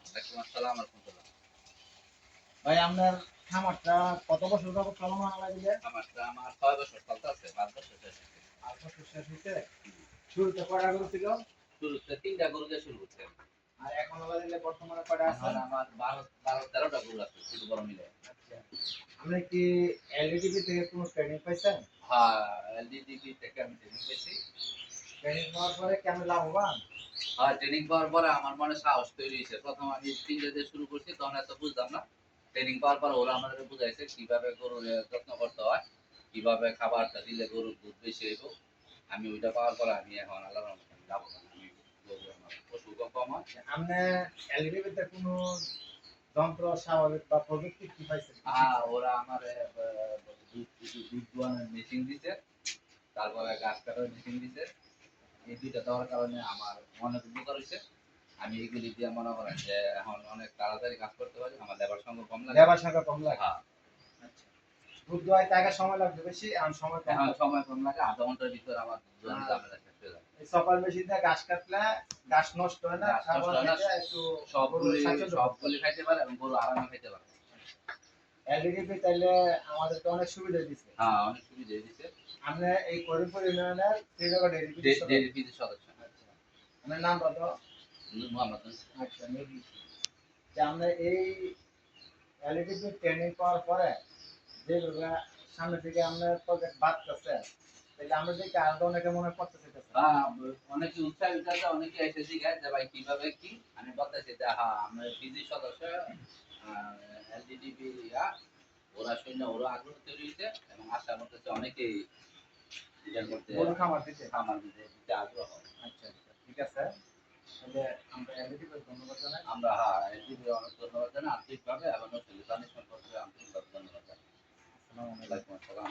ওয়ালাইকুম আসসালাম ওয়া রাহমাতুল্লাহ। ভাই আপনার খামারটা কত বছর যাবত চালানো আলাদা? খামারটা আমার ৬ বছর চলতেছে, ৫ বছর শেষ হইছে। ৮ বছর শেষ হইছে। শুরুতে কয়টা গরু ছিল? শুরুতে ৩ টা গরু দিয়ে শুরু করছি আমি। আর এখন আলাদা বর্তমানে কয়টা আছে? এখন আমার ১২ টা গরু আছে ছোট বড় মিলে। আচ্ছা। আপনি কি এলডিটিভি থেকে কোনো ট্রেনিং পাইছেন? হ্যাঁ, এলডিডিবি থেকে আমি ট্রেনিং পেয়েছি। ট্রেনিং পাওয়ার পরে কেমন লাভবান? হ্যাঁ, ট্রেনিং পাওয়ার পরে আমার মনে সাহস তৈরি হইছে। ১ম আমি ৩ টা দিয়ে শুরু করছি, তখন এত বুঝতাম না। ট্রেনিং পাওয়ার পর ওরা আমাদেরকে বুঝাইছে কিভাবে গরুর যত্ন করতে হয়, কিভাবে খাবারটা দিলে গরুর দুধ বেশি হইব। আমি ওইটা পাওয়ার পরে আমি এখন আল্লাহর রহমতে আমি লাভবান। আমি গরু আমার পশুও কম হয়। আপনি এলডিটিভিতে কোনো যন্ত্র স্বাভাবিক বা প্রযুক্তি কি পাইছেন? ওরা আমার দুধ দোয়ানোর মেশিন দিছে, তারপরে গাছ কাটার মেশিন দিছে। এই ২ টা দেওয়ার কারণে আমার অনেক উপকার হইছে। আমি এগুলি দিয়ে মনে করেন যে এখন অনেক তাড়াতাড়ি কাজ করতে পারি। আমার লেবার সংখ্যা কম লাগে। লেবার সংখ্যা কম লাগে। হ্যাঁ, আচ্ছা। দুধ দোয়াইতে আগে সময় লাগবে বেশি, এখন সময় কম এখন লাগে। সময় কম লাগে। ০.৫ ঘন্টার ভিতরে আমার দুধ দোয়ানো ঝামেলা শেষ হয়ে যায়। এই সকাল মেশিন দিয়ে ঘাস কাটলে ঘাস নষ্ট হয় না, গাছ নষ্ট খাবার হয় না। খেতে একটু গরুর সবগুলি স্বাচ্ছন্দ্য বোধ করে। সবগুলি খাইতে পারে এবং গরু আরামে খাইতে পারে। এলডিটিভি তাইলে আমাদেরকে অনেক সুবিধা দিচ্ছে। হ্যাঁ, অনেক সুবিধা দিছে। আমরা এই করিমপুর ইউনিয়নের শ্রীনগর ডেইরি ডে সদস্য। ডেইরি পিসির সদস্য। আচ্ছা। আপনার নাম কত? মোহাম্মদ আচ্ছা, মেবি। যে আমরা এই এলডিটিভি ট্রেনিং পাওয়ার পরে যেভাবে সামনে থেকে আমরা প্রজেক্ট বাড়তেছে, তাহলে আমরা দেখি আরো অনেকে মনে করতে চাইতেছে। অনেকে উৎসাহিত আছে, অনেকে এসে জিজ্ঞাসা যে ভাই কিভাবে কি? আমি বলতেছি যে হ্যাঁ, আমরা পিজি সদস্য এলডিডিবি ওরা শুনে ওরা আগ্রহ তৈরি হয়েছে এবং আশা করতেছে অনেকেই এটা করতে গরু খামার দিতে। খামার দিতে আগ্রহ। আচ্ছা, আচ্ছা, ঠিক আছে। তাহলে আমরা এলডিটিভি ধন্যবাদ জানাই। আমরা হ্যাঁ, এলডিডি অনেক ধন্যবাদ জানাই আন্তরিকভাবে এবং নতুন সম্পর্কে আন্তরিকভাবে ধন্যবাদ জানাই। আসসালামু আলাইকুম। ওয়ালাইকুম আসসালাম।